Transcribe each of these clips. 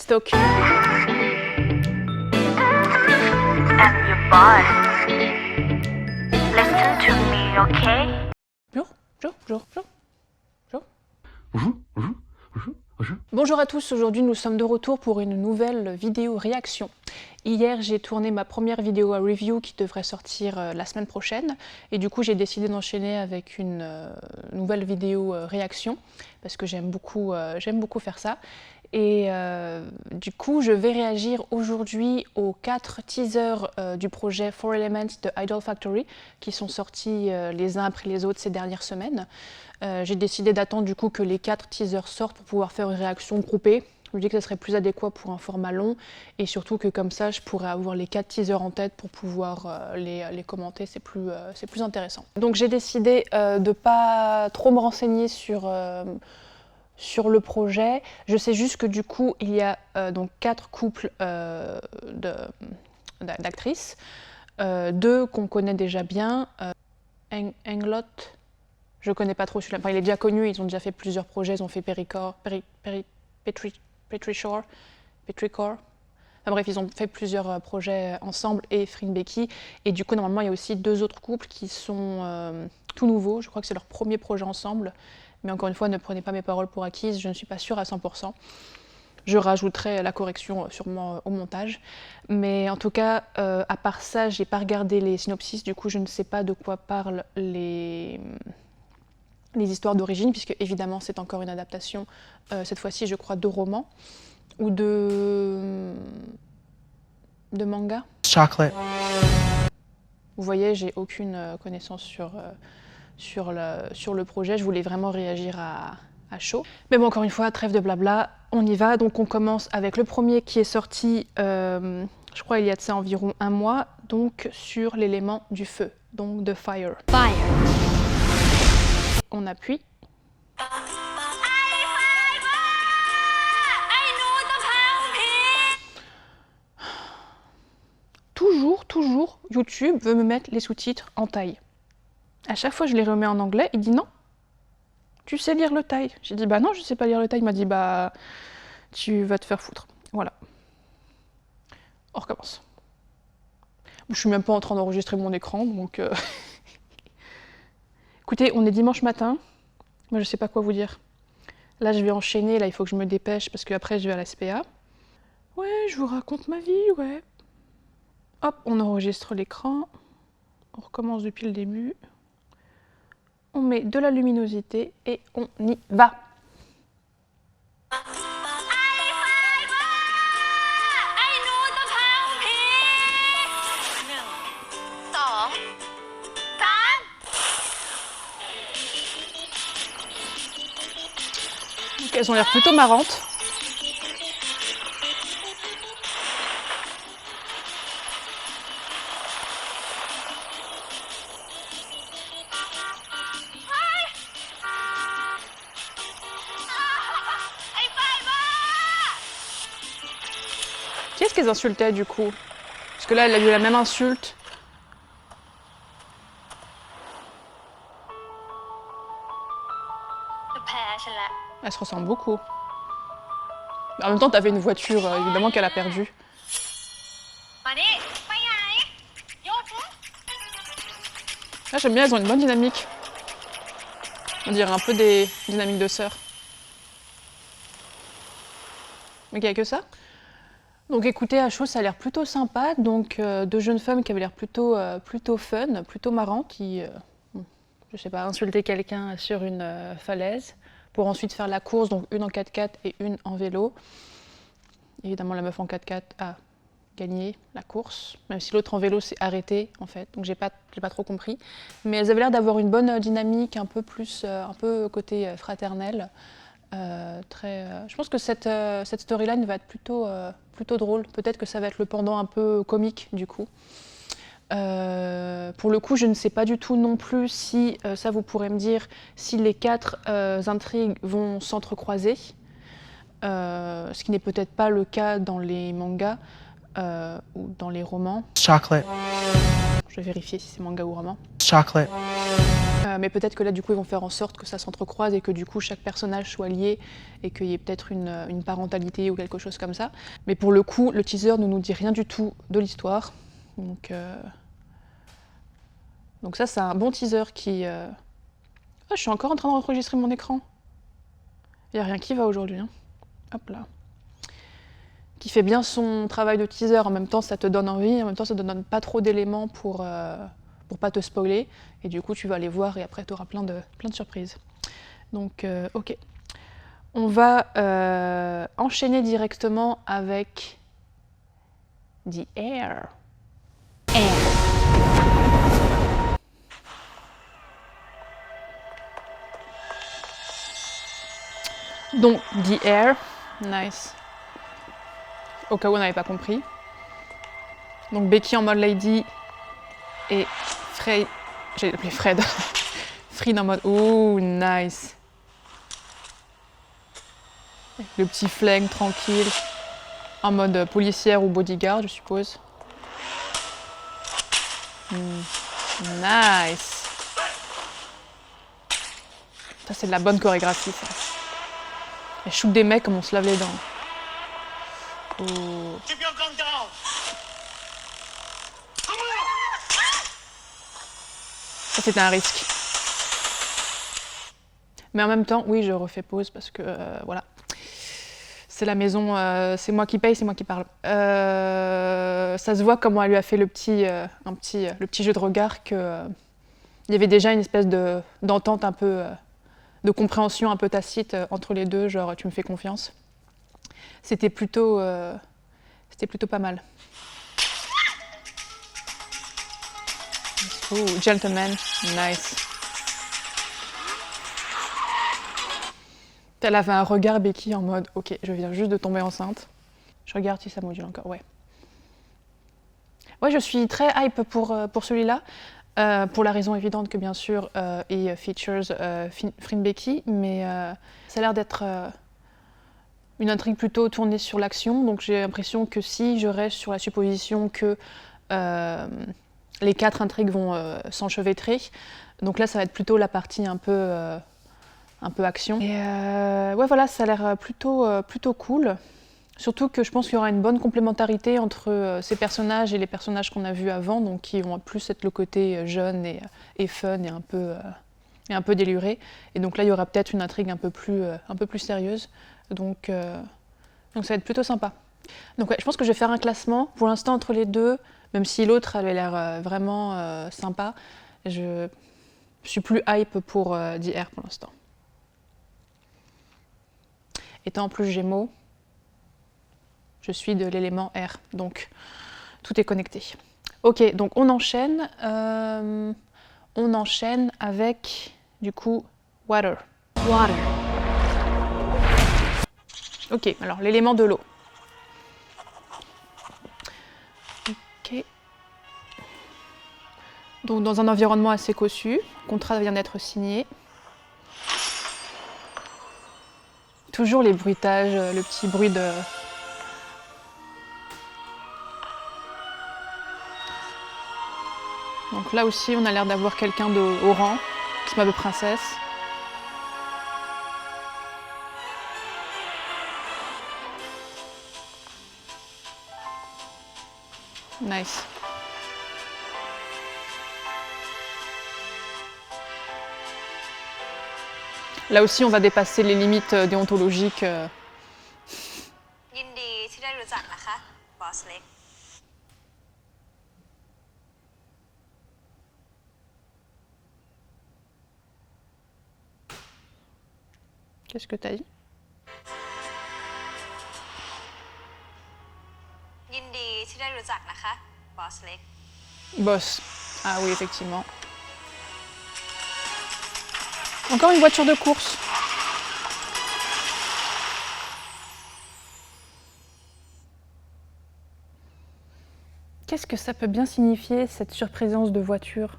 Stock. I'm your boss. Listen to me, okay? Bonjour à tous, aujourd'hui nous sommes de retour pour une nouvelle vidéo réaction. Hier j'ai tourné ma première vidéo à review qui devrait sortir la semaine prochaine et du coup j'ai décidé d'enchaîner avec une nouvelle vidéo réaction parce que j'aime beaucoup faire ça. Et du coup je vais réagir aujourd'hui aux 4 teasers du projet 4 Elements de Idol Factory qui sont sortis les uns après les autres ces dernières semaines. J'ai décidé d'attendre du coup que les 4 teasers sortent pour pouvoir faire une réaction groupée. Je me dis que ce serait plus adéquat pour un format long et surtout que comme ça je pourrais avoir les 4 teasers en tête pour pouvoir les commenter, c'est plus intéressant. Donc j'ai décidé de ne pas trop me renseigner sur le projet. Je sais juste que du coup il y a donc 4 couples d'actrices, 2 qu'on connaît déjà bien, Englot. Je connais pas trop celui-là. Enfin, il est déjà connu, ils ont déjà fait plusieurs projets, ils ont fait Petrichor. Enfin bref, ils ont fait plusieurs projets ensemble et Fring Becky. Et du coup, normalement, il y a aussi 2 autres couples qui sont tout nouveaux. Je crois que c'est leur premier projet ensemble. Mais encore une fois, ne prenez pas mes paroles pour acquises, je ne suis pas sûre à 100%. Je rajouterai la correction sûrement au montage. Mais en tout cas, à part ça, j'ai pas regardé les synopsis. Du coup, je ne sais pas de quoi parlent les histoires d'origine, puisque évidemment c'est encore une adaptation, cette fois-ci je crois de romans ou de manga. Chocolate. Vous voyez, j'ai aucune connaissance sur le projet, je voulais vraiment réagir à chaud. Mais bon, encore une fois, trêve de blabla, on y va. Donc on commence avec le premier qui est sorti, je crois il y a de ça environ un mois, donc sur l'élément du feu, donc de Fire. On appuie. Toujours, YouTube veut me mettre les sous-titres en thaï. À chaque fois, je les remets en anglais, il dit non. Tu sais lire le thaï? J'ai dit bah non, je sais pas lire le thaï. Il m'a dit bah tu vas te faire foutre. Voilà. On recommence. Je suis même pas en train d'enregistrer mon écran, donc. Écoutez, on est dimanche matin. Moi, je sais pas quoi vous dire. Là, je vais enchaîner. Là, il faut que je me dépêche parce qu'après, je vais à la SPA. Ouais, je vous raconte ma vie, ouais. Hop, on enregistre l'écran. On recommence depuis le début. On met de la luminosité et on y va. Donc, elles ont l'air plutôt marrantes. Qui est-ce qu'elles insultaient du coup? Parce que là, elle a eu la même insulte. Elle se ressemble beaucoup. En même temps, t'avais une voiture, évidemment qu'elle a perdu. Là, j'aime bien, elles ont une bonne dynamique. On dirait un peu des dynamiques de sœurs. Mais il n'y a que ça. Donc écoutez, à chaud, ça a l'air plutôt sympa. Donc 2 jeunes femmes qui avaient l'air plutôt fun, plutôt marrantes, qui, je sais pas, insultaient quelqu'un sur une falaise pour ensuite faire la course, donc une en 4x4 et une en vélo. Évidemment, la meuf en 4x4 a gagné la course, même si l'autre en vélo s'est arrêtée en fait, donc j'ai pas trop compris. Mais elles avaient l'air d'avoir une bonne dynamique, un peu côté fraternel. Je pense que cette storyline va être plutôt drôle. Peut-être que ça va être le pendant un peu comique du coup. Pour le coup, je ne sais pas du tout non plus si, ça vous pourrez me dire, si les 4 intrigues vont s'entrecroiser. Ce qui n'est peut-être pas le cas dans les mangas ou dans les romans. Chocolate. Je vais vérifier si c'est manga ou roman. Chocolate. Mais peut-être que là, du coup, ils vont faire en sorte que ça s'entrecroise et que du coup, chaque personnage soit lié et qu'il y ait peut-être une parentalité ou quelque chose comme ça. Mais pour le coup, le teaser ne nous dit rien du tout de l'histoire. Donc ça, c'est un bon teaser qui... Ah, je suis encore en train d'enregistrer mon écran. Il n'y a rien qui va aujourd'hui. Hein. Hop là. Qui fait bien son travail de teaser. En même temps, ça te donne envie. En même temps, ça te donne pas trop d'éléments pour pas te spoiler. Et du coup, tu vas aller voir et après, tu auras plein de surprises. Donc, ok. On va enchaîner directement avec The Air. Donc, The Air, nice. Au cas où on n'avait pas compris. Donc Becky en mode lady et Fred, j'ai appelé Fred, Fried en mode oh nice. Le petit flingue tranquille, en mode policière ou bodyguard je suppose. Nice. Ça c'est de la bonne chorégraphie ça. Elle shoot des mecs comme on se lave les dents. Oh. Ça c'était un risque. Mais en même temps, oui, je refais pause parce que voilà. C'est la maison, c'est moi qui paye, c'est moi qui parle. Ça se voit comment elle lui a fait le petit jeu de regard que il y avait déjà une espèce d'entente un peu, de compréhension un peu tacite entre les deux, genre tu me fais confiance. C'était plutôt pas mal. Oh, gentleman, nice. Elle avait un regard Becky en mode ok, je viens juste de tomber enceinte. Je regarde si ça module encore, ouais. Ouais, je suis très hype pour celui-là, pour la raison évidente que bien sûr il features Fried Becky, mais ça a l'air d'être une intrigue plutôt tournée sur l'action, donc j'ai l'impression que si je reste sur la supposition que les 4 intrigues vont s'enchevêtrer, donc là ça va être plutôt la partie un peu action. Et ouais voilà, ça a l'air plutôt cool. Surtout que je pense qu'il y aura une bonne complémentarité entre ces personnages et les personnages qu'on a vus avant, donc qui vont plus être le côté jeune et fun et un peu déluré. Et donc là, il y aura peut-être une intrigue un peu plus sérieuse. Donc ça va être plutôt sympa. Donc ouais, je pense que je vais faire un classement. Pour l'instant, entre les deux, même si l'autre avait l'air vraiment sympa, je suis plus hype pour The Air pour l'instant. Étant en plus Gémeaux, je suis de l'élément R, donc tout est connecté. Ok, donc on enchaîne avec, du coup, Water. Ok, alors l'élément de l'eau. Ok. Donc dans un environnement assez cossu, le contrat vient d'être signé. Toujours les bruitages, le petit bruit de... Donc là aussi, on a l'air d'avoir quelqu'un de haut rang, qui m'appelle princesse. Nice. Là aussi, on va dépasser les limites déontologiques. ยินดีที่ได้รู้จักนะคะบอสเล็ก Qu'est-ce que t'as dit? ยินดีที่ได้รู้จักนะคะบอสเล็ก Boss. Ah oui, effectivement. Encore une voiture de course. Qu'est-ce que ça peut bien signifier, cette surprésence de voiture?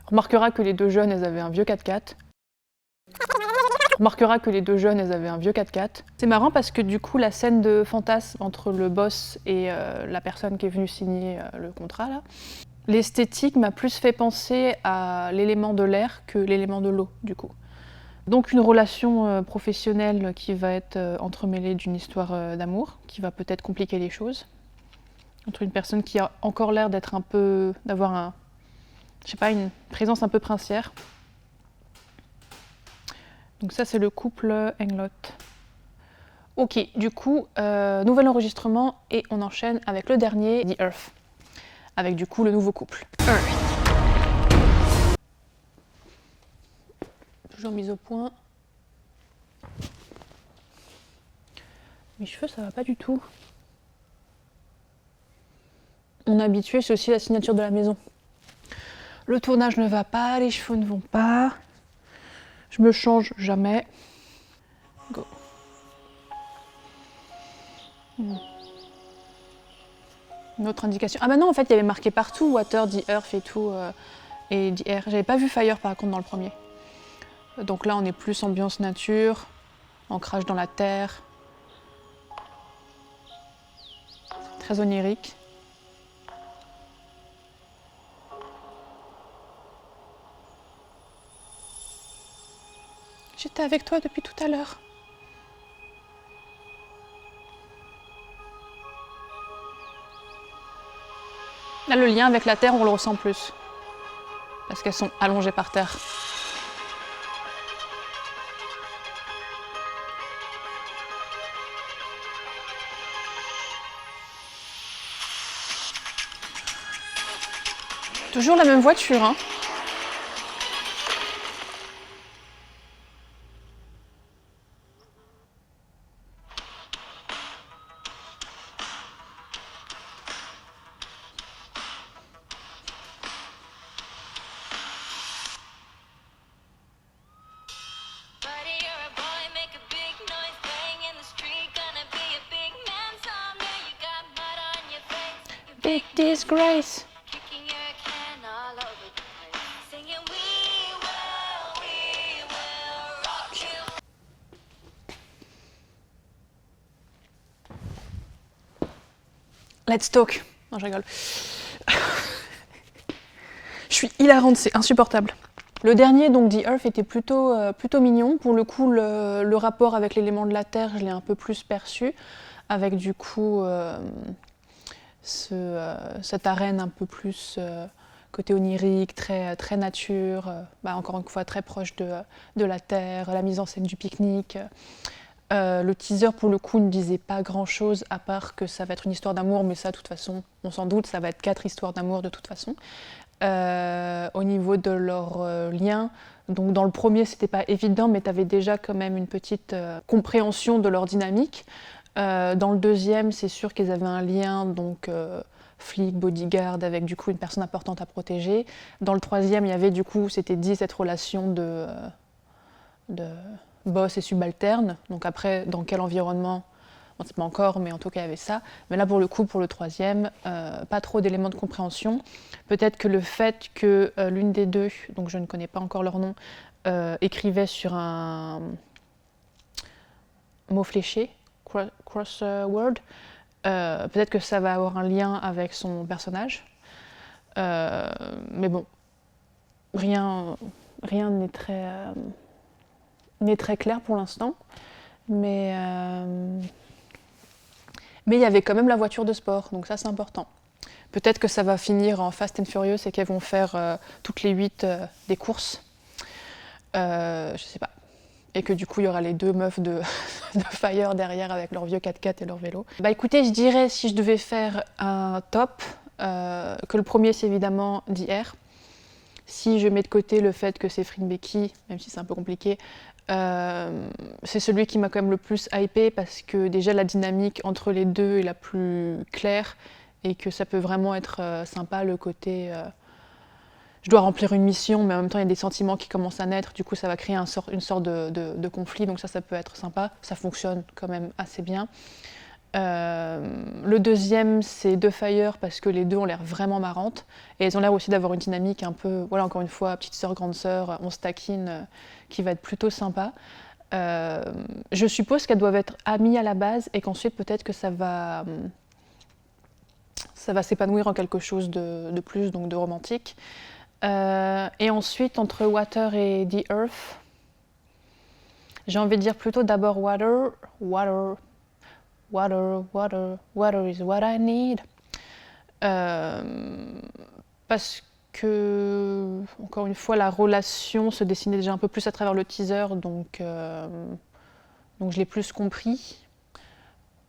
On remarquera que les deux jeunes, elles avaient un vieux 4x4. C'est marrant parce que du coup, la scène de fantasme entre le boss et la personne qui est venue signer le contrat, là, L'esthétique m'a plus fait penser à l'élément de l'air que l'élément de l'eau, du coup. Donc une relation professionnelle qui va être entremêlée d'une histoire d'amour, qui va peut-être compliquer les choses. Entre une personne qui a encore l'air d'être un peu, d'avoir un, je sais pas, une présence un peu princière. Donc ça c'est le couple Englot. Ok, du coup, nouvel enregistrement et on enchaîne avec le dernier, The Earth. Avec du coup le nouveau couple. Earth. Toujours mise au point. Mes cheveux ça va pas du tout. On est habitué, c'est aussi la signature de la maison. Le tournage ne va pas, les cheveux ne vont pas. Je me change jamais. Go. Une autre indication. Ah bah non, en fait, il y avait marqué partout Water, The Earth et tout. Et The Air. J'avais pas vu Fire par contre dans le premier. Donc là, on est plus ambiance nature, ancrage dans la terre. Très onirique. J'étais avec toi depuis tout à l'heure. Là, le lien avec la terre, on le ressent plus. Parce qu'elles sont allongées par terre. Toujours la même voiture, hein. Big disgrace. Let's talk. Non, je rigole. Je suis hilarante, c'est insupportable. Le dernier, donc The Earth, était plutôt mignon. Pour le coup, le rapport avec l'élément de la Terre, je l'ai un peu plus perçu. Avec du coup cette arène un peu plus côté onirique, très nature. Encore une fois, très proche de la Terre, la mise en scène du pique-nique. Le teaser, pour le coup, ne disait pas grand-chose, à part que ça va être une histoire d'amour, mais ça, de toute façon, on s'en doute, ça va être 4 histoires d'amour de toute façon. Au niveau de leur lien, donc dans le premier, c'était pas évident, mais tu avais déjà quand même une petite compréhension de leur dynamique. Dans le deuxième, c'est sûr qu'ils avaient un lien, donc flic, bodyguard, avec du coup une personne importante à protéger. Dans le troisième, il y avait du coup, c'était dit, cette relation de boss et subalterne. Donc après, dans quel environnement, on ne sait pas encore, mais en tout cas, il y avait ça. Mais là, pour le coup, pour le troisième, pas trop d'éléments de compréhension. Peut-être que le fait que l'une des deux, donc je ne connais pas encore leur nom, écrivait sur un mot fléché, crossword, peut-être que ça va avoir un lien avec son personnage. Mais bon, rien n'est très clair pour l'instant. Mais il y avait quand même la voiture de sport, donc ça c'est important. Peut-être que ça va finir en Fast and Furious et qu'elles vont faire toutes les 8 des courses. Je sais pas. Et que du coup il y aura les 2 meufs de Fire derrière avec leur vieux 4x4 et leur vélo. Bah écoutez, je dirais, si je devais faire un top, que le premier c'est évidemment The Air. Si je mets de côté le fait que c'est Fring Becky, même si c'est un peu compliqué, c'est celui qui m'a quand même le plus hypé parce que déjà la dynamique entre les deux est la plus claire et que ça peut vraiment être sympa, le côté je dois remplir une mission, mais en même temps il y a des sentiments qui commencent à naître, du coup ça va créer une sorte de conflit, donc ça peut être sympa, ça fonctionne quand même assez bien. Le deuxième c'est The Fire parce que les deux ont l'air vraiment marrantes et elles ont l'air aussi d'avoir une dynamique un peu, voilà, encore une fois, petite sœur, grande sœur, on se taquine, qui va être plutôt sympa. Je suppose qu'elles doivent être amies à la base et qu'ensuite peut-être que ça va ça va s'épanouir en quelque chose de plus, donc de romantique. Et ensuite, entre Water et The Earth, j'ai envie de dire plutôt d'abord Water, Water, Water, Water, Water is what I need. Parce que, encore une fois, la relation se dessinait déjà un peu plus à travers le teaser, donc je l'ai plus compris.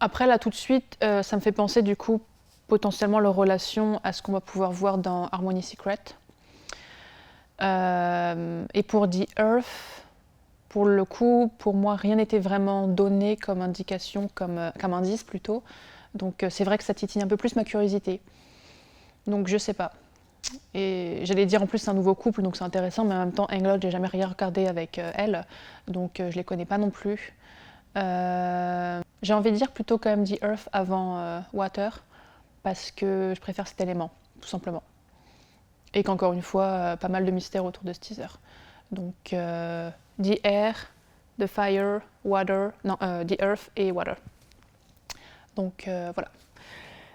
Après, là, tout de suite, ça me fait penser, du coup, potentiellement leur relation à ce qu'on va pouvoir voir dans Harmony Secret. Et pour The Earth, pour le coup, pour moi, rien n'était vraiment donné comme indication, comme indice plutôt. Donc c'est vrai que ça titille un peu plus ma curiosité. Donc je sais pas. Et j'allais dire en plus c'est un nouveau couple, donc c'est intéressant, mais en même temps, Englod, j'ai jamais rien regardé avec elle, donc je les connais pas non plus. J'ai envie de dire plutôt quand même The Earth avant Water, parce que je préfère cet élément, tout simplement. Et qu'encore une fois, pas mal de mystères autour de ce teaser. Donc The Air, The Fire, Water, non, The Earth et Water. Donc voilà.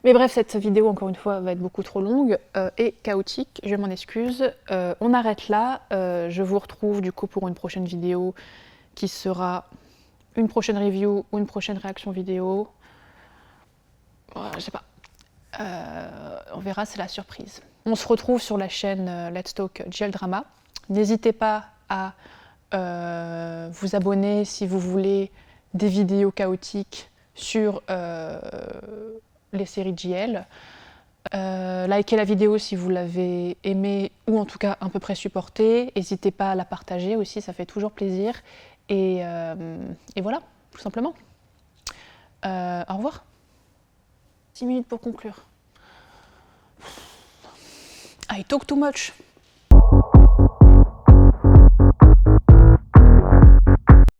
Mais bref, cette vidéo, encore une fois, va être beaucoup trop longue et chaotique, je m'en excuse. On arrête là, je vous retrouve du coup pour une prochaine vidéo qui sera une prochaine review ou une prochaine réaction vidéo. Je sais pas. On verra, c'est la surprise. On se retrouve sur la chaîne Let's Talk GL Drama. N'hésitez pas à vous abonner si vous voulez des vidéos chaotiques sur les séries GL. Likez la vidéo si vous l'avez aimée ou en tout cas à peu près supportée. N'hésitez pas à la partager aussi, ça fait toujours plaisir. Et voilà, tout simplement. Au revoir. 6 minutes pour conclure. I talk too much.